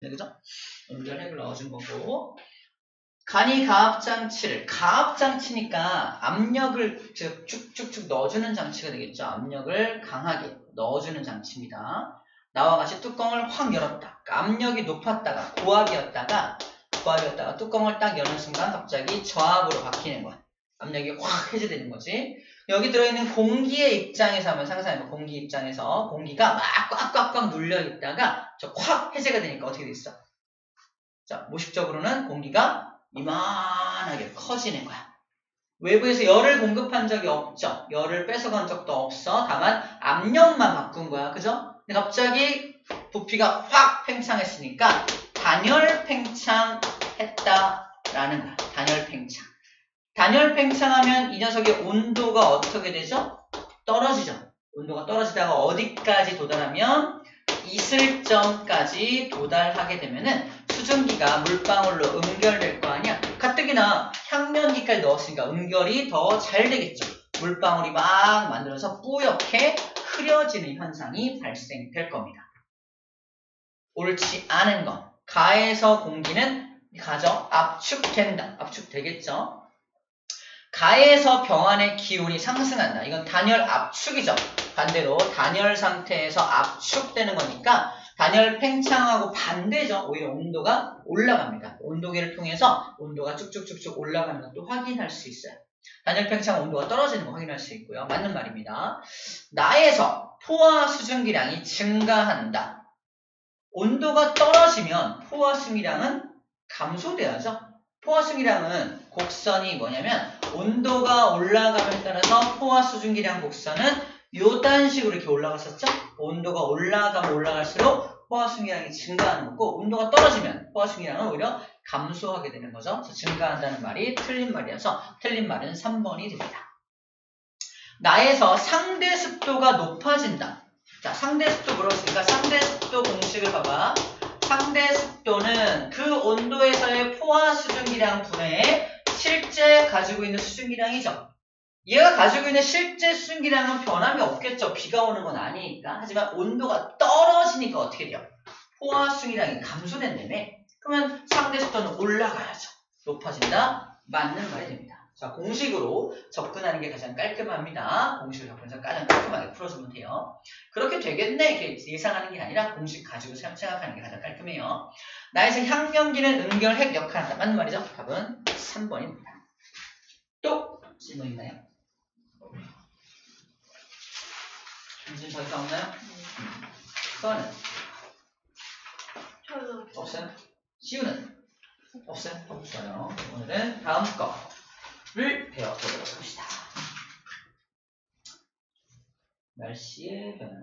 네, 그죠? 연결핵을 넣어준 거고. 간이 가압장치를, 가압장치니까 압력을 쭉쭉쭉 넣어주는 장치가 되겠죠. 압력을 강하게 넣어주는 장치입니다. 나와 같이 뚜껑을 확 열었다. 그러니까 압력이 높았다가 고압이었다가 뚜껑을 딱 여는 순간 갑자기 저압으로 바뀌는 거야. 압력이 확 해제되는 거지. 여기 들어있는 공기의 입장에서 한번 상상해봐. 공기 입장에서 공기가 막 꽉꽉꽉 눌려있다가 저 확 해제가 되니까 어떻게 됐어? 자, 무식적으로는 공기가 이만하게 커지는 거야. 외부에서 열을 공급한 적이 없죠. 열을 뺏어간 적도 없어. 다만 압력만 바꾼 거야. 그죠? 근데 갑자기 부피가 확 팽창했으니까 단열 팽창했다라는 거야. 단열 팽창. 단열 팽창하면 이 녀석의 온도가 어떻게 되죠? 떨어지죠. 온도가 떨어지다가 어디까지 도달하면 이슬점까지 도달하게 되면은 수증기가 물방울로 응결될 거 아니야? 가뜩이나 향면기까지 넣었으니까 응결이 더 잘 되겠죠. 물방울이 막 만들어서 뿌옇게 흐려지는 현상이 발생될 겁니다. 옳지 않은 건 가에서 공기는 가죠. 압축된다. 압축되겠죠. 가에서 병안의 기온이 상승한다. 이건 단열 압축이죠. 반대로 단열 상태에서 압축되는 거니까 단열 팽창하고 반대죠. 오히려 온도가 올라갑니다. 온도계를 통해서 온도가 쭉쭉쭉쭉 올라가는 것도 확인할 수 있어요. 단열 팽창 온도가 떨어지는 거 확인할 수 있고요. 맞는 말입니다. 나에서 포화 수증기량이 증가한다. 온도가 떨어지면 포화 수증기량은 감소돼야죠. 포화 수증기량은 곡선이 뭐냐면 온도가 올라감에 따라서 포화 수증기량 곡선은 요딴 식으로 이렇게 올라갔었죠? 온도가 올라가면 올라갈수록 포화 수증기량이 증가하는 거고 온도가 떨어지면 포화 수증기량은 오히려 감소하게 되는 거죠. 그래서 증가한다는 말이 틀린 말이어서 틀린 말은 3번이 됩니다. 나에서 상대 습도가 높아진다. 자, 상대 습도 물어봤으니까 상대 습도 공식을 봐봐. 상대 습도는 그 온도에서의 포화 수증기량 분의 실제 가지고 있는 수증기량이죠. 얘가 가지고 있는 실제 수증기량은 변함이 없겠죠. 비가 오는 건 아니니까. 하지만 온도가 떨어지니까 어떻게 돼요? 포화 수증기량이 감소된다며. 그러면 상대 습도는 올라가야죠. 높아진다. 맞는 말이 됩니다. 자, 공식으로 접근하는 게 가장 깔끔합니다. 공식으로 접근해서 가장 깔끔하게 풀어주면 돼요. 그렇게 되겠네 이렇게 예상하는 게 아니라 공식 가지고 생각하는 게 가장 깔끔해요. 나에서 향면기는 응결핵 역할을 한다. 맞는 말이죠. 답은 3번입니다. 또 질문 있나요? 무슨 더 이상 없나요? 써는? 없어요? 시우는? 없어요? 없어요. 오늘은 다음 거를 배워보도록 합시다. 날씨의 변화.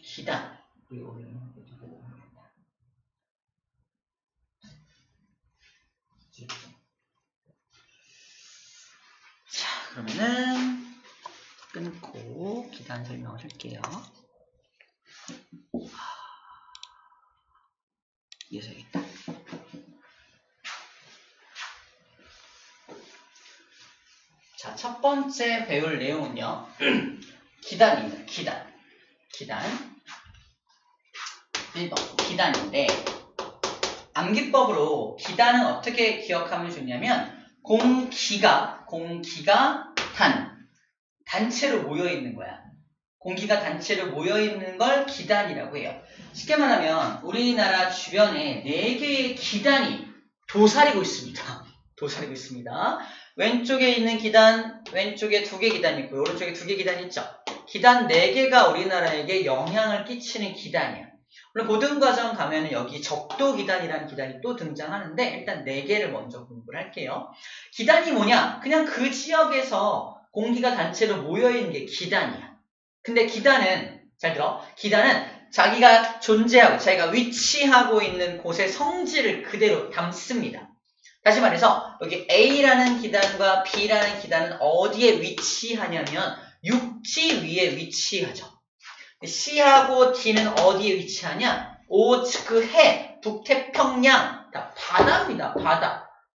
기단. 그리고 자, 그러면은 끊고 기단 설명을 할게요. 이어서 있다. 자, 첫 번째 배울 내용은요. 기단입니다. 기단. 1번 기단인데 암기법으로 기단은 어떻게 기억하면 좋냐면 공기가 단체로 모여있는 거야. 공기가 단체로 모여있는 걸 기단이라고 해요. 쉽게 말하면 우리나라 주변에 4개의 기단이 도사리고 있습니다. 왼쪽에 있는 기단, 왼쪽에 2개 기단이 있고 오른쪽에 2개 기단이 있죠. 기단 4개가 우리나라에게 영향을 끼치는 기단이야. 물론 고등과정 가면은 여기 적도기단이라는 기단이 또 등장하는데 일단 4개를 먼저 공부를 할게요. 기단이 뭐냐? 그냥 그 지역에서 공기가 단체로 모여있는 게 기단이야. 근데 기단은, 잘 들어, 기단은 자기가 존재하고 자기가 위치하고 있는 곳의 성질을 그대로 담습니다. 다시 말해서 여기 A라는 기단과 B라는 기단은 어디에 위치하냐면 육지 위에 위치하죠. C하고 D는 어디에 위치하냐? 오츠크 해, 북태평양, 다 바다입니다.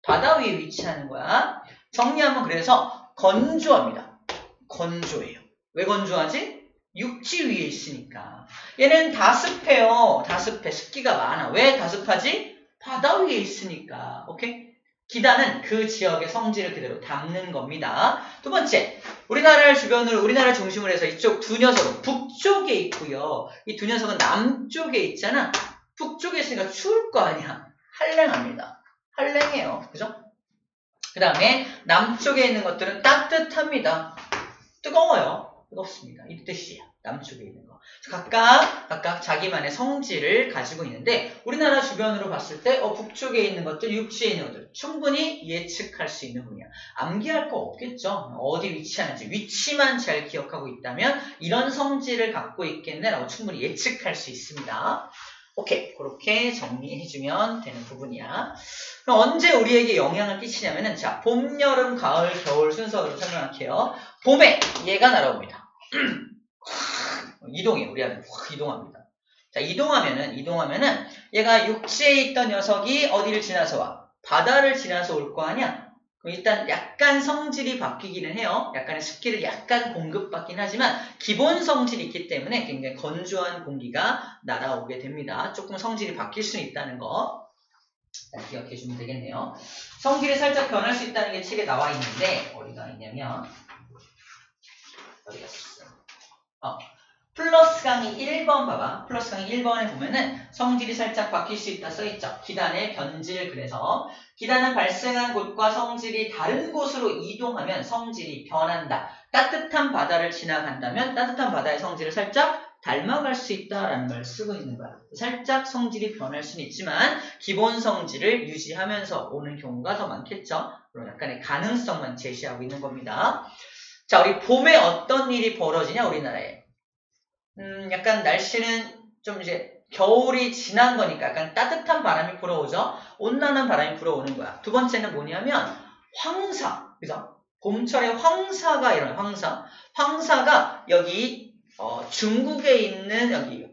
바다 위에 위치하는 거야. 정리하면 그래서 건조합니다. 건조해요. 왜 건조하지? 육지 위에 있으니까. 얘는 다습해요. 다습해. 습기가 많아. 왜 다습하지? 바다 위에 있으니까. 오케이? 기단은 그 지역의 성질을 그대로 담는 겁니다. 두 번째, 우리나라 중심으로 해서 이쪽 두 녀석은 북쪽에 있고요. 이 두 녀석은 남쪽에 있잖아. 북쪽에 있으니까 추울 거 아니야. 한랭합니다. 한랭해요. 그죠? 그 다음에 남쪽에 있는 것들은 따뜻합니다. 뜨거워요. 뜨겁습니다. 이 뜻이에요. 남쪽에 있는 거. 각각 자기만의 성질을 가지고 있는데 우리나라 주변으로 봤을 때 북쪽에 있는 것들, 육지에 있는 것들 충분히 예측할 수 있는 분이야. 암기할 거 없겠죠. 어디 위치하는지 위치만 잘 기억하고 있다면 이런 성질을 갖고 있겠네라고 충분히 예측할 수 있습니다. 오케이, 그렇게 정리해주면 되는 부분이야. 그럼 언제 우리에게 영향을 끼치냐면은 자, 봄, 여름, 가을, 겨울 순서로 설명할게요. 봄에 얘가 날아옵니다. 이동해. 우리 아들 확 이동합니다. 자, 이동하면은 얘가 육지에 있던 녀석이 어디를 지나서 와? 바다를 지나서 올 거 아니야? 그럼 일단 약간 성질이 바뀌기는 해요. 약간의 습기를 약간 공급받긴 하지만 기본 성질이 있기 때문에 굉장히 건조한 공기가 날아오게 됩니다. 조금 성질이 바뀔 수 있다는 거 기억해 주면 되겠네요. 성질이 살짝 변할 수 있다는 게 책에 나와 있는데 어디가 있냐면 어디 갔어? 플러스 강의 1번 봐봐. 플러스 강의 1번에 보면은 성질이 살짝 바뀔 수 있다 써있죠. 기단의 변질. 그래서 기단은 발생한 곳과 성질이 다른 곳으로 이동하면 성질이 변한다. 따뜻한 바다를 지나간다면 따뜻한 바다의 성질을 살짝 닮아갈 수 있다라는 말 쓰고 있는 거야. 살짝 성질이 변할 수는 있지만 기본 성질을 유지하면서 오는 경우가 더 많겠죠. 그런 약간의 가능성만 제시하고 있는 겁니다. 자, 우리 봄에 어떤 일이 벌어지냐 우리나라에. 약간 날씨는 좀 이제 겨울이 지난 거니까 약간 따뜻한 바람이 불어오죠. 온난한 바람이 불어오는 거야. 두 번째는 뭐냐면 황사. 그죠? 봄철에 황사가 일어나요. 황사가 여기 중국에 있는 여기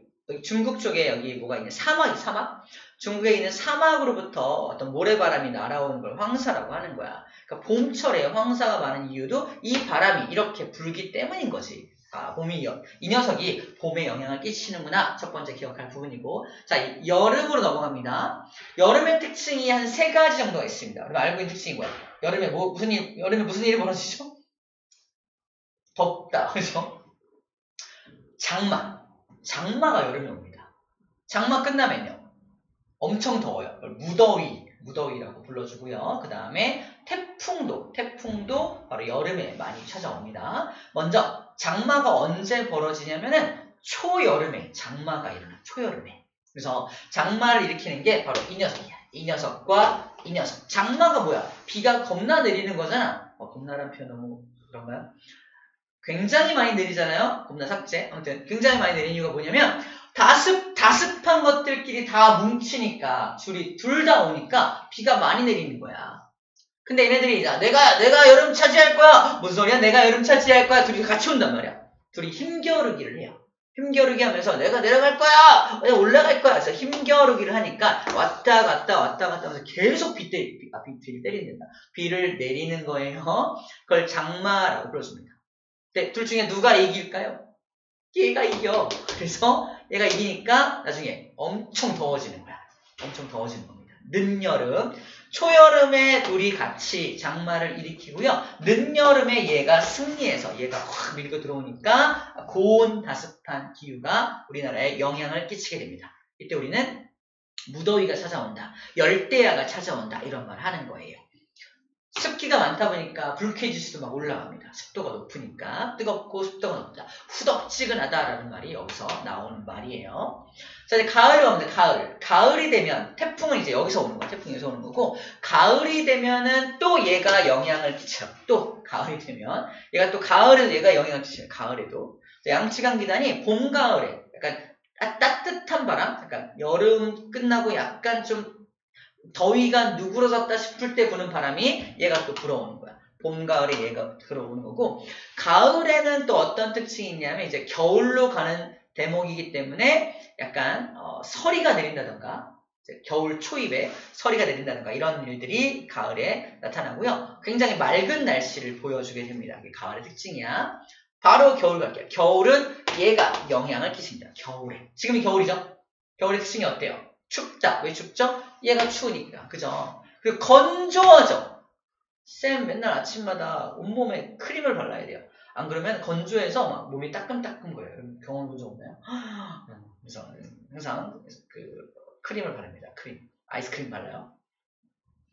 중국 쪽에 여기 뭐가 있냐? 사막. 중국에 있는 사막으로부터 어떤 모래바람이 날아오는 걸 황사라고 하는 거야. 그러니까 봄철에 황사가 많은 이유도 이 바람이 이렇게 불기 때문인 거지. 이 녀석이 봄에 영향을 끼치는구나. 첫 번째 기억할 부분이고. 자, 여름으로 넘어갑니다. 여름의 특징이 한 3가지 정도가 있습니다. 우리가 알고 있는 특징이 뭐야? 여름에 무슨 일이 벌어지죠? 덥다. 그죠? 장마가 여름에 옵니다. 장마 끝나면요. 엄청 더워요. 무더위라고 불러주고요. 그 다음에 태풍도 바로 여름에 많이 찾아옵니다. 먼저 장마가 언제 벌어지냐면은 초여름에 장마가 일어나. 초여름에. 그래서 장마를 일으키는 게 바로 이 녀석이야. 이 녀석과 이 녀석. 장마가 뭐야? 비가 겁나 내리는 거잖아. 겁나란 표현 너무 그런가요? 굉장히 많이 내리잖아요. 겁나 삭제. 아무튼 굉장히 많이 내리는 이유가 뭐냐면 다습한 것들끼리 다 뭉치니까 둘 다 오니까 비가 많이 내리는 거야. 근데 얘네들이 내가 여름 차지할 거야. 무슨 소리야? 내가 여름 차지할 거야. 둘이 같이 온단 말이야. 둘이 힘겨루기를 해요. 힘겨루기 하면서 내가 내려갈 거야. 내가 올라갈 거야. 그래서 힘겨루기를 하니까 왔다 갔다 하면서 계속 비를 때린다. 비를 내리는 거예요. 그걸 장마라고 불렀습니다. 네, 둘 중에 누가 이길까요? 얘가 이겨. 그래서 얘가 이기니까 나중에 엄청 더워지는 거야. 엄청 더워지는 겁니다. 늦여름, 초여름에 둘이 같이 장마를 일으키고요. 늦여름에 얘가 승리해서 얘가 확 밀고 들어오니까 고온 다습한 기후가 우리나라에 영향을 끼치게 됩니다. 이때 우리는 무더위가 찾아온다. 열대야가 찾아온다. 이런 말 하는 거예요. 습기가 많다 보니까 불쾌지수도 막 올라갑니다. 습도가 높으니까 뜨겁고 습도가 높다. 후덥지근하다라는 말이 여기서 나오는 말이에요. 자, 이제 가을이 오는데 가을이 되면 태풍은 이제 여기서 오는 거야. 태풍이 여기서 오는 거고 가을이 되면은 또 얘가 영향을 끼쳐. 또 가을이 되면 얘가 또 가을에도 얘가 영향을 끼쳐요. 가을에도. 양치강 기단이 봄 가을에 약간 따뜻한 바람, 약간 여름 끝나고 약간 좀 더위가 누그러졌다 싶을 때 부는 바람이 얘가 또 불어오는 거야. 봄, 가을에 얘가 들어오는 거고 가을에는 또 어떤 특징이 있냐면 이제 겨울로 가는 대목이기 때문에 약간 서리가 내린다던가 겨울 초입에 서리가 내린다던가 이런 일들이 가을에 나타나고요. 굉장히 맑은 날씨를 보여주게 됩니다. 이게 가을의 특징이야. 바로 겨울 갈게요. 겨울은 얘가 영향을 끼칩니다. 겨울에. 지금이 겨울이죠? 겨울의 특징이 어때요? 춥다. 왜 춥죠? 얘가 추우니까. 그죠? 그리고 건조하죠? 쌤 맨날 아침마다 온몸에 크림을 발라야 돼요. 안 그러면 건조해서 막 몸이 따끔따끔 거려요. 경험 본 적 없나요? 그래서 항상 그 크림을 바릅니다. 크림. 아이스크림 발라요.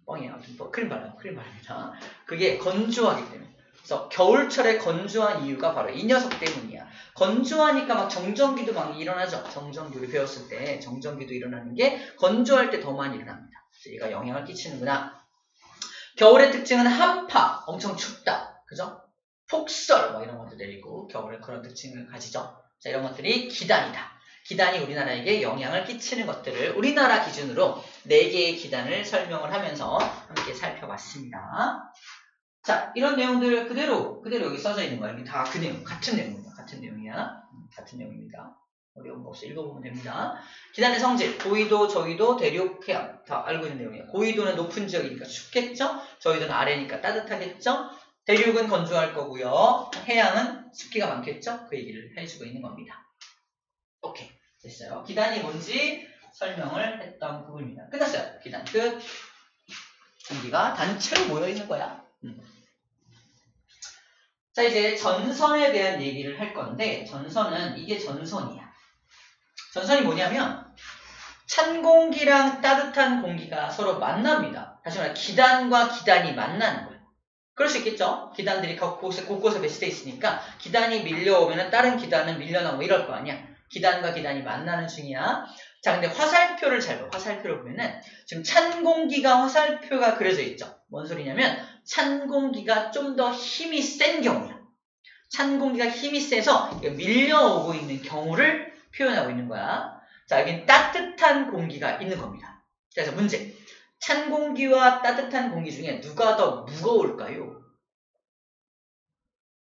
뻥이에요. 크림 발라요. 크림 바릅니다. 그게 건조하기 때문에. 그래서 겨울철에 건조한 이유가 바로 이 녀석 때문이야. 건조하니까 막 정전기도 막 일어나죠. 정전기 우리 배웠을 때 정전기도 일어나는 게 건조할 때 더 많이 일어납니다. 얘가 영향을 끼치는구나. 겨울의 특징은 한파, 엄청 춥다. 그죠? 폭설 뭐 이런 것도 내리고 겨울에 그런 특징을 가지죠. 자, 이런 것들이 기단이다. 기단이 우리나라에게 영향을 끼치는 것들을 우리나라 기준으로 4개의 기단을 설명을 하면서 함께 살펴봤습니다. 자, 이런 내용들 그대로 여기 써져 있는 거예요. 다 그 내용, 같은 내용입니다. 같은 내용이야. 같은 내용입니다. 어려운 거 없이 읽어보면 됩니다. 기단의 성질, 고위도, 저위도, 대륙, 해안 다 알고 있는 내용이에요. 고위도는 높은 지역이니까 춥겠죠? 저위도는 아래니까 따뜻하겠죠? 대륙은 건조할 거고요. 해양은 습기가 많겠죠? 그 얘기를 해주고 있는 겁니다. 오케이, 됐어요. 기단이 뭔지 설명을 했던 부분입니다. 끝났어요. 기단 끝. 공기가 단체로 모여있는 거야. 자, 이제 전선에 대한 얘기를 할 건데 전선은 이게 전선이야. 전선이 뭐냐면 찬 공기랑 따뜻한 공기가 서로 만납니다. 다시 말해 기단과 기단이 만나는 거예요. 그럴 수 있겠죠? 기단들이 곳곳에 배치되어 있으니까 기단이 밀려오면 다른 기단은 밀려나고 이럴 거 아니야. 기단과 기단이 만나는 중이야. 자, 근데 화살표를 잘 봐. 화살표를 보면은 지금 찬 공기가 화살표가 그려져 있죠. 뭔 소리냐면 찬 공기가 좀 더 힘이 센 경우야. 찬 공기가 힘이 세서 밀려오고 있는 경우를 표현하고 있는 거야. 자, 여긴 따뜻한 공기가 있는 겁니다. 그래서 문제. 찬 공기와 따뜻한 공기 중에 누가 더 무거울까요?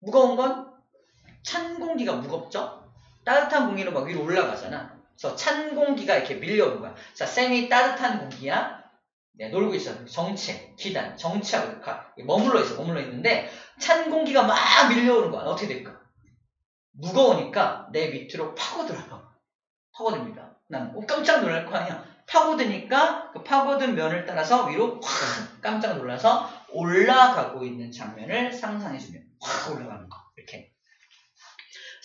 무거운 건 찬 공기가 무겁죠? 따뜻한 공기는 막 위로 올라가잖아. 그래서 찬 공기가 이렇게 밀려오는 거야. 자, 쌤이 따뜻한 공기야. 네, 놀고 있어. 정체, 기단, 정체하고 머물러 있는데 찬 공기가 막 밀려오는 거야. 어떻게 될까? 무거우니까 내 밑으로 파고들어요. 파고듭니다. 난 깜짝 놀랄 거 아니야. 파고드니까 그 파고든 면을 따라서 위로 확 깜짝 놀라서 올라가고 있는 장면을 상상해주면 확 올라가는 거. 이렇게.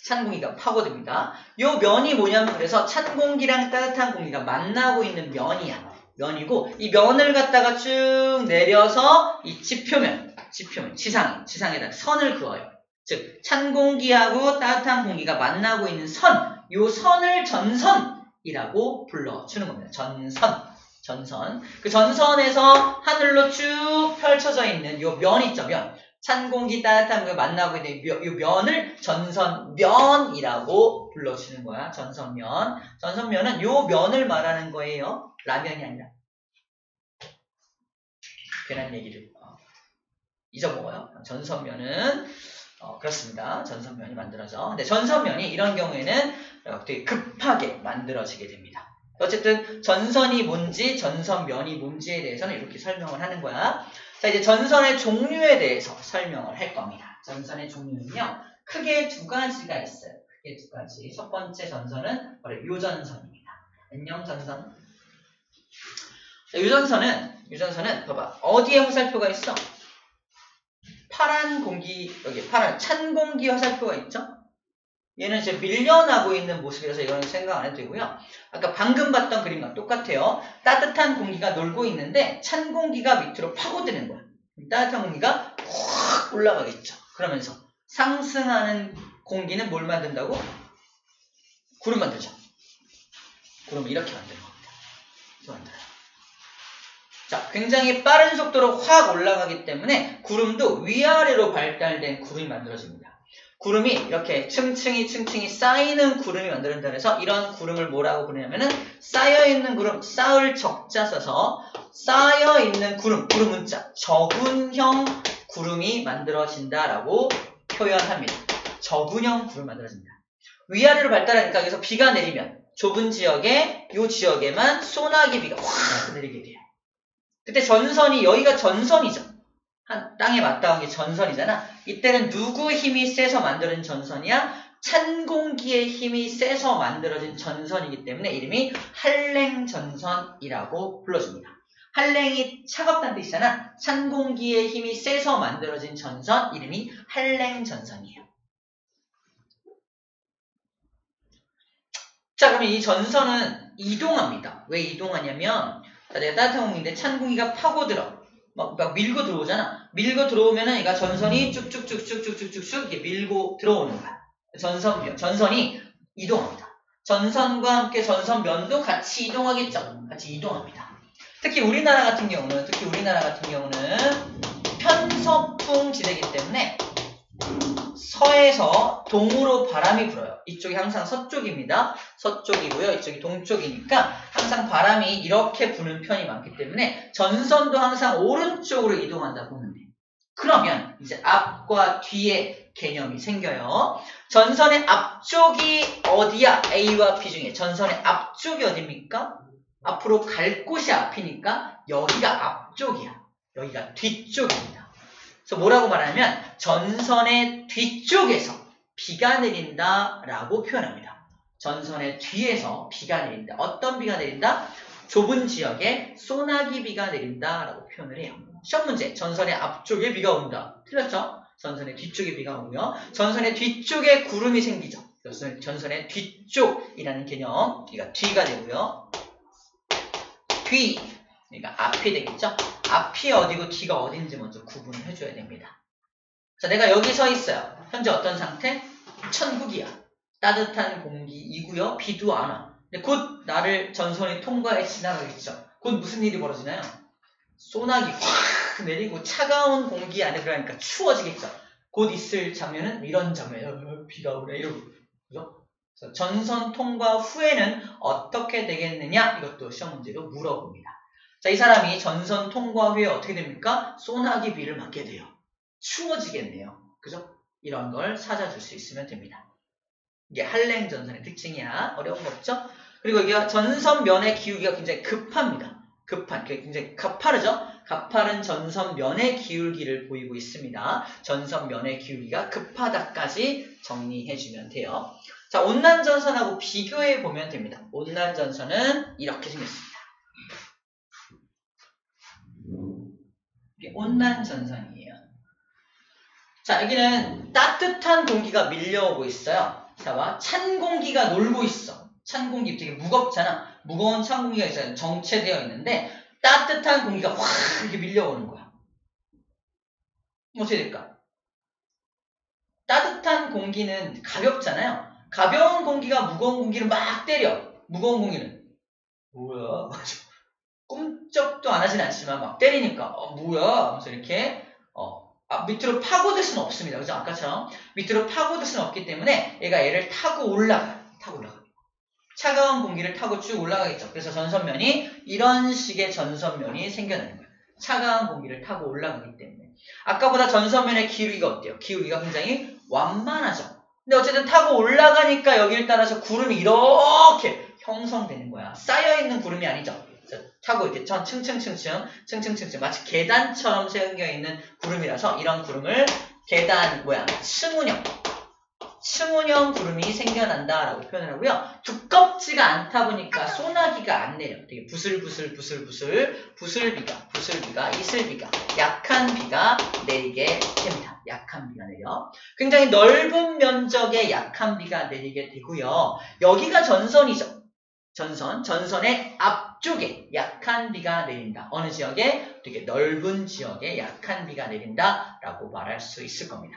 찬 공기가 파고듭니다. 요 면이 뭐냐면 그래서 찬 공기랑 따뜻한 공기가 만나고 있는 면이야. 면이고 이 면을 갖다가 쭉 내려서 이 지표면 지상에다 선을 그어요. 즉 찬 공기하고 따뜻한 공기가 만나고 있는 선, 요 선을 전선이라고 불러주는 겁니다. 전선. 그 전선에서 하늘로 쭉 펼쳐져 있는 요 면 있죠, 면. 찬 공기, 따뜻한 공기가 만나고 있는 요 면을 전선면이라고 불러주는 거야. 전선면. 전선면은 요 면을 말하는 거예요. 라면이 아니라. 괜한 얘기를 잊어먹어요. 전선면은 그렇습니다. 전선면이 만들어져. 근데 전선면이 이런 경우에는 되게 급하게 만들어지게 됩니다. 어쨌든 전선이 뭔지 전선면이 뭔지에 대해서는 이렇게 설명을 하는 거야. 자, 이제 전선의 종류에 대해서 설명을 할 겁니다. 전선의 종류는요. 크게 2가지가 있어요. 크게 2가지. 첫 번째 전선은 바로 요전선입니다. 안녕 전선. 자, 요전선은 봐봐. 어디에 화살표가 있어? 파란 공기, 여기 파란 찬 공기 화살표가 있죠? 얘는 이제 밀려나고 있는 모습이라서 이거는 생각 안 해도 되고요. 아까 방금 봤던 그림과 똑같아요. 따뜻한 공기가 놀고 있는데 찬 공기가 밑으로 파고드는 거야. 따뜻한 공기가 확 올라가겠죠. 그러면서 상승하는 공기는 뭘 만든다고? 구름 만들죠. 구름을 이렇게 만드는 겁니다. 이렇게 만들어요. 자, 굉장히 빠른 속도로 확 올라가기 때문에 구름도 위아래로 발달된 구름이 만들어집니다. 구름이 이렇게 층층이 쌓이는 구름이 만들어진다 해서 이런 구름을 뭐라고 부르냐면은 쌓여있는 구름, 쌓을 적자 써서 쌓여있는 구름 문자, 저군형 구름이 만들어진다라고 표현합니다. 저군형 구름 만들어집니다. 위아래로 발달하니까 여기서 비가 내리면 좁은 지역에 이 지역에만 소나기 비가 확 내리게 돼요. 그때 전선이 여기가 전선이죠. 한 땅에 맞닿은 게 전선이잖아. 이때는 누구 힘이 세서 만드는 전선이야? 찬 공기의 힘이 세서 만들어진 전선이기 때문에 이름이 한랭전선이라고 불러줍니다. 한랭이 차갑다는 뜻이잖아. 찬 공기의 힘이 세서 만들어진 전선, 이름이 한랭전선이에요. 자, 그러면 이 전선은 이동합니다. 왜 이동하냐면, 내가 따뜻한 공기인데 찬 공기가 파고들어. 막 밀고 들어오잖아. 밀고 들어오면은 얘가 전선이 쭉쭉쭉쭉쭉쭉쭉 이렇게 밀고 들어오는 거야. 전선이 이동합니다. 전선과 함께 전선면도 같이 이동하겠죠. 같이 이동합니다. 특히 우리나라 같은 경우는 편서풍 지대이기 때문에 서에서 동으로 바람이 불어요. 이쪽이 항상 서쪽입니다. 서쪽이고요. 이쪽이 동쪽이니까 항상 바람이 이렇게 부는 편이 많기 때문에 전선도 항상 오른쪽으로 이동한다 보면 돼요. 그러면 이제 앞과 뒤의 개념이 생겨요. 전선의 앞쪽이 어디야? A와 B 중에 전선의 앞쪽이 어디입니까? 앞으로 갈 곳이 앞이니까 여기가 앞쪽이야. 여기가 뒤쪽입니다. 그래서 뭐라고 말하냐면 전선의 뒤쪽에서 비가 내린다 라고 표현합니다. 전선의 뒤에서 비가 내린다. 어떤 비가 내린다? 좁은 지역에 소나기 비가 내린다 라고 표현을 해요. 시험 문제, 전선의 앞쪽에 비가 온다. 틀렸죠? 전선의 뒤쪽에 비가 오고요. 전선의 뒤쪽에 구름이 생기죠. 전선의 뒤쪽이라는 개념, 여기가 뒤가 되고요. 뒤, 그러니까 앞이 되겠죠? 앞이 어디고 뒤가 어딘지 먼저 구분을 해줘야 됩니다. 자, 내가 여기 서 있어요. 현재 어떤 상태? 천국이야. 따뜻한 공기이고요. 비도 안 와. 근데 곧 나를 전선이 통과해 지나가겠죠. 곧 무슨 일이 벌어지나요? 소나기 확 내리고 차가운 공기 안에 들어가니까 추워지겠죠. 곧 있을 장면은 이런 장면, 비가 오네 이러고, 그죠? 전선 통과 후에는 어떻게 되겠느냐? 이것도 시험 문제로 물어봅니다. 자, 이 사람이 전선 통과 후에 어떻게 됩니까? 소나기 비를 맞게 돼요. 추워지겠네요. 그죠? 이런 걸 찾아줄 수 있으면 됩니다. 이게 한랭전선의 특징이야. 어려운 거 없죠? 그리고 이게 전선면의 기울기가 굉장히 급합니다. 굉장히 가파르죠? 가파른 전선면의 기울기를 보이고 있습니다. 전선면의 기울기가 급하다까지 정리해주면 돼요. 자, 온난전선하고 비교해 보면 됩니다. 온난전선은 이렇게 생겼습니다. 이게 온난전선이에요. 자, 여기는 따뜻한 공기가 밀려오고 있어요. 자, 봐. 찬 공기가 놀고 있어. 찬 공기 되게 무겁잖아. 무거운 찬 공기가 있어요. 정체되어 있는데 따뜻한 공기가 확 이렇게 밀려오는 거야. 어떻게 될까? 따뜻한 공기는 가볍잖아요. 가벼운 공기가 무거운 공기를 막 때려. 무거운 공기는 뭐야? 꿈쩍도 안 하진 않지만 막 때리니까 뭐야? 하면서 이렇게 밑으로 파고들 수는 없습니다. 그죠? 아까처럼 밑으로 파고들 수는 없기 때문에 얘를 타고 올라가. 차가운 공기를 타고 쭉 올라가겠죠. 그래서 전선면이 이런 식의 전선면이 생겨나는 거예요. 차가운 공기를 타고 올라가기 때문에. 아까보다 전선면의 기울기가 어때요? 기울기가 굉장히 완만하죠. 근데 어쨌든 타고 올라가니까 여기를 따라서 구름이 이렇게 형성되는 거야. 쌓여있는 구름이 아니죠. 타고 이렇게 층층층층 마치 계단처럼 생겨있는 구름이라서 이런 구름을 계단 모양, 층운형 구름이 생겨난다라고 표현을 하고요. 두껍지가 않다 보니까 소나기가 안 내려. 되게 부슬비가, 이슬비가, 약한 비가 내리게 됩니다. 약한 비가 내려. 굉장히 넓은 면적의 약한 비가 내리게 되고요. 여기가 전선이죠. 전선의 앞쪽에 약한 비가 내린다. 어느 지역에? 되게 넓은 지역에 약한 비가 내린다라고 말할 수 있을 겁니다.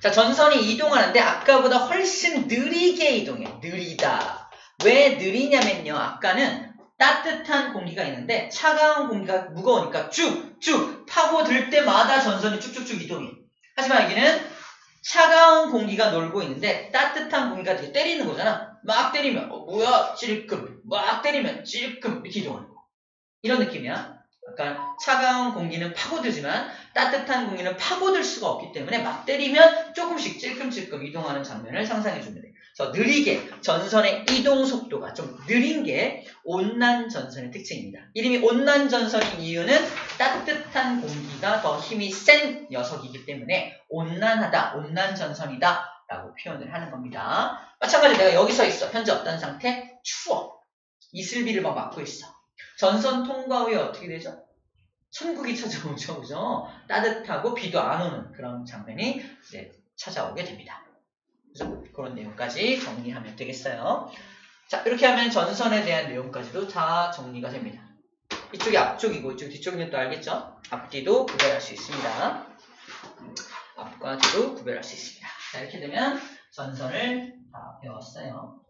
자, 전선이 이동하는데 아까보다 훨씬 느리게 이동해. 느리다. 왜 느리냐면요. 아까는 따뜻한 공기가 있는데 차가운 공기가 무거우니까 쭉쭉 파고들 때마다 전선이 쭉쭉쭉 이동해. 하지만 여기는 차가운 공기가 놀고 있는데 따뜻한 공기가 되게 때리는 거잖아. 막 때리면 뭐야? 찔끔. 막 때리면 찔끔 이렇게 이동하는 거. 이런 느낌이야. 아까 차가운 공기는 파고들지만 따뜻한 공기는 파고들 수가 없기 때문에 막 때리면 조금씩 찔끔찔끔 이동하는 장면을 상상해 줍니다. 그래서 느리게 전선의 이동 속도가 좀 느린 게 온난전선의 특징입니다. 이름이 온난전선인 이유는 따뜻한 공기가 더 힘이 센 녀석이기 때문에 온난하다, 온난전선이다 라고 표현을 하는 겁니다. 마찬가지로 내가 여기 서 있어. 현재 어떤 상태? 추워. 이슬비를 막 맞고 있어. 전선 통과 후에 어떻게 되죠? 천국이 찾아오죠. 그죠? 따뜻하고 비도 안 오는 그런 장면이 이제 찾아오게 됩니다. 그래서 그런 내용까지 정리하면 되겠어요. 자, 이렇게 하면 전선에 대한 내용까지도 다 정리가 됩니다. 이쪽이 앞쪽이고 이쪽 뒤쪽이면 또 알겠죠? 앞뒤도 구별할 수 있습니다. 앞과 뒤도 구별할 수 있습니다. 자, 이렇게 되면 전선을 다 배웠어요.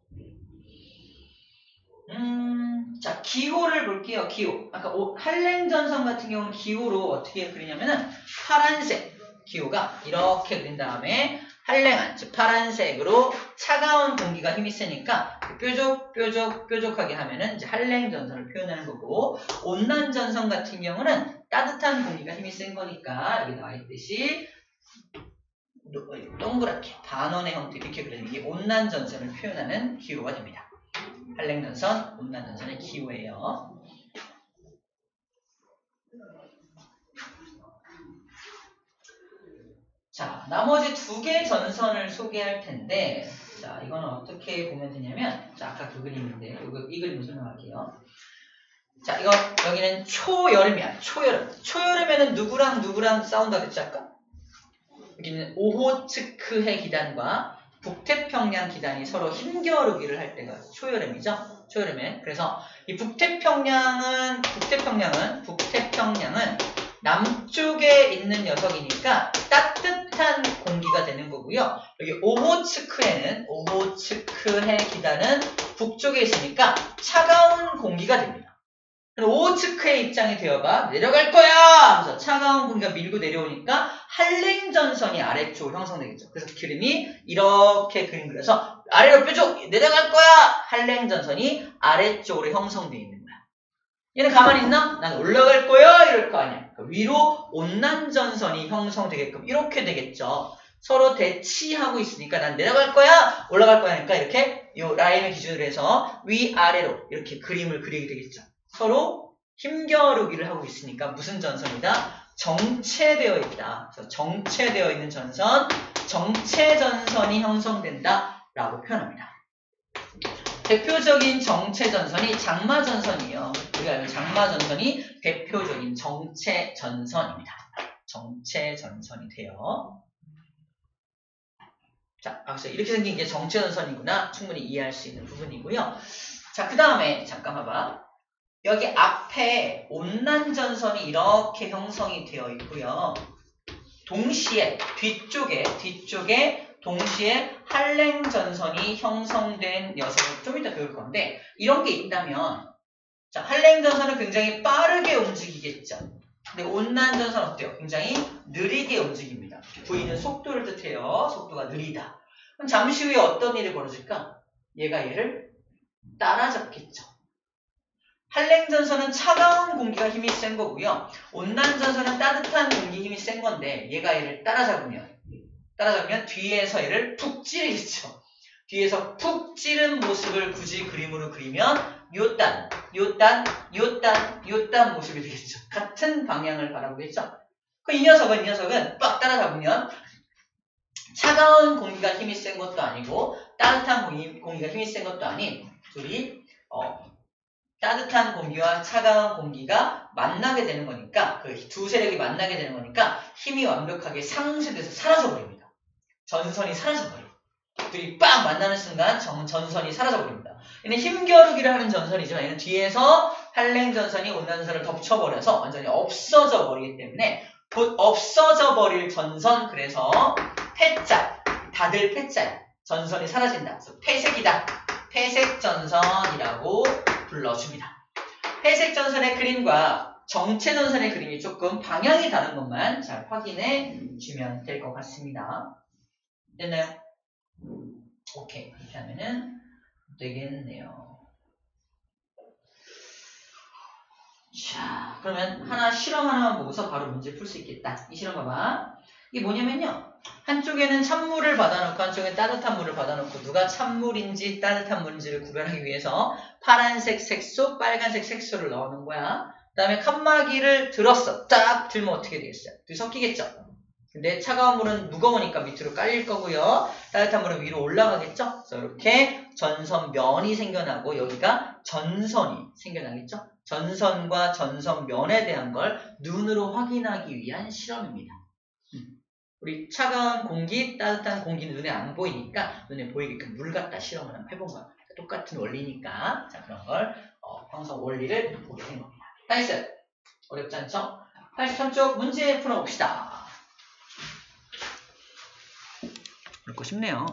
자, 기호를 볼게요. 기호. 아까 한랭전선 같은 경우는 기호로 어떻게 그리냐면은 파란색 기호가 이렇게 그린 다음에 한랭한, 즉 파란색으로 차가운 공기가 힘이 세니까 뾰족하게 하면은 이제 한랭전선을 표현하는 거고, 온난전선 같은 경우는 따뜻한 공기가 힘이 센 거니까 여기 나와 있듯이 동그랗게 반원의 형태 이렇게 그리는 게 온난전선을 표현하는 기호가 됩니다. 한랭전선, 온난전선의 기호예요. 자, 나머지 두 개의 전선을 소개할 텐데, 자, 이거는 어떻게 보면 되냐면, 자, 아까 그 그림인데, 이 그림을 설명할게요. 자, 이거, 여기는 초여름이야. 초여름에는 누구랑 싸운다 그랬지, 아까? 여기는 오호츠크해 기단과 북태평양 기단이 서로 힘겨루기를 할 때가 초여름이죠. 초여름에. 그래서 이 북태평양은 남쪽에 있는 녀석이니까 따뜻한 공기가 되는 거고요. 여기 오호츠크해 기단은 북쪽에 있으니까 차가운 공기가 됩니다. 오호츠크해 입장이 되어봐 내려갈 거야 하면서 차가운 공기가 밀고 내려오니까 한랭전선이 아래쪽으로 형성되겠죠. 그래서 그림이 이렇게 그림 그려서 아래로 뾰족 내려갈 거야. 한랭전선이 아래쪽으로 형성되어 있는 거야. 얘는 가만히 있나? 난 올라갈 거야 이럴 거 아니야. 그러니까 위로 온난전선이 형성되게끔 이렇게 되겠죠. 서로 대치하고 있으니까 난 내려갈 거야 올라갈 거야 하니까 이렇게 이 라인을 기준으로 해서 위아래로 이렇게 그림을 그리게 되겠죠. 서로 힘겨루기를 하고 있으니까 무슨 전선이다? 정체되어 있다. 그래서 정체되어 있는 전선, 정체전선이 형성된다 라고 표현합니다. 대표적인 정체전선이 장마전선이에요. 우리가 알면 장마전선이 대표적인 정체전선입니다. 정체전선이 돼요. 자, 그래서 이렇게 생긴 게 정체전선이구나 충분히 이해할 수 있는 부분이고요. 자, 그 다음에 잠깐 봐봐. 여기 앞에 온난전선이 이렇게 형성이 되어 있고요. 동시에 뒤쪽에 동시에 한랭전선이 형성된 녀석을 좀 이따 배울 건데 이런 게 있다면 자, 한랭전선은 굉장히 빠르게 움직이겠죠. 근데 온난전선 어때요? 굉장히 느리게 움직입니다. V는 속도를 뜻해요. 속도가 느리다. 그럼 잠시 후에 어떤 일이 벌어질까? 얘가 얘를 따라잡겠죠. 한랭전선은 차가운 공기가 힘이 센 거고요. 온난전선은 따뜻한 공기 힘이 센 건데 얘가 얘를 따라잡으면 뒤에서 얘를 푹 찌르겠죠. 뒤에서 푹 찌른 모습을 굳이 그림으로 그리면 요딴 모습이 되겠죠. 같은 방향을 바라보겠죠. 이 녀석은 빡 따라잡으면 차가운 공기가 힘이 센 것도 아니고 따뜻한 공기가 힘이 센 것도 아닌 둘이 따뜻한 공기와 차가운 공기가 만나게 되는 거니까 그 두 세력이 만나게 되는 거니까 힘이 완벽하게 상쇄돼서 사라져버립니다. 전선이 사라져버려요. 둘이 빡 만나는 순간 전선이 사라져버립니다. 얘는 힘겨루기를 하는 전선이지만 얘는 뒤에서 한랭전선이 온난전선을 덮쳐버려서 완전히 없어져 버리기 때문에 곧 없어져 버릴 전선, 그래서 폐자, 다들 폐자야. 전선이 사라진다. 그래서 폐색이다. 폐색전선이라고 불러줍니다. 회색전선의 그림과 정체전선의 그림이 조금 방향이 다른 것만 잘 확인해 주면 될 것 같습니다. 됐나요? 오케이. 이렇게 하면은 되겠네요. 자, 그러면 실험 하나만 보고서 바로 문제 풀 수 있겠다. 이 실험 봐봐. 이게 뭐냐면요. 한쪽에는 찬물을 받아놓고 한쪽에 따뜻한 물을 받아놓고 누가 찬물인지 따뜻한 물인지를 구별하기 위해서 파란색 색소, 빨간색 색소를 넣어놓은 거야. 그 다음에 칸막이를 들었어. 딱 들면 어떻게 되겠어요? 둘이 섞이겠죠? 근데 차가운 물은 무거우니까 밑으로 깔릴 거고요. 따뜻한 물은 위로 올라가겠죠? 그래서 이렇게 전선면이 생겨나고 여기가 전선이 생겨나겠죠? 전선과 전선면에 대한 걸 눈으로 확인하기 위한 실험입니다. 우리 차가운 공기, 따뜻한 공기는 눈에 안 보이니까 눈에 보이게끔 물 갖다 실험을 한번 해본 거야. 똑같은 원리니까 자 그런 걸 평소 원리를 보게 된 겁니다. 나이스! 어렵지 않죠? 83쪽 문제 풀어봅시다. 어렵고 싶네요.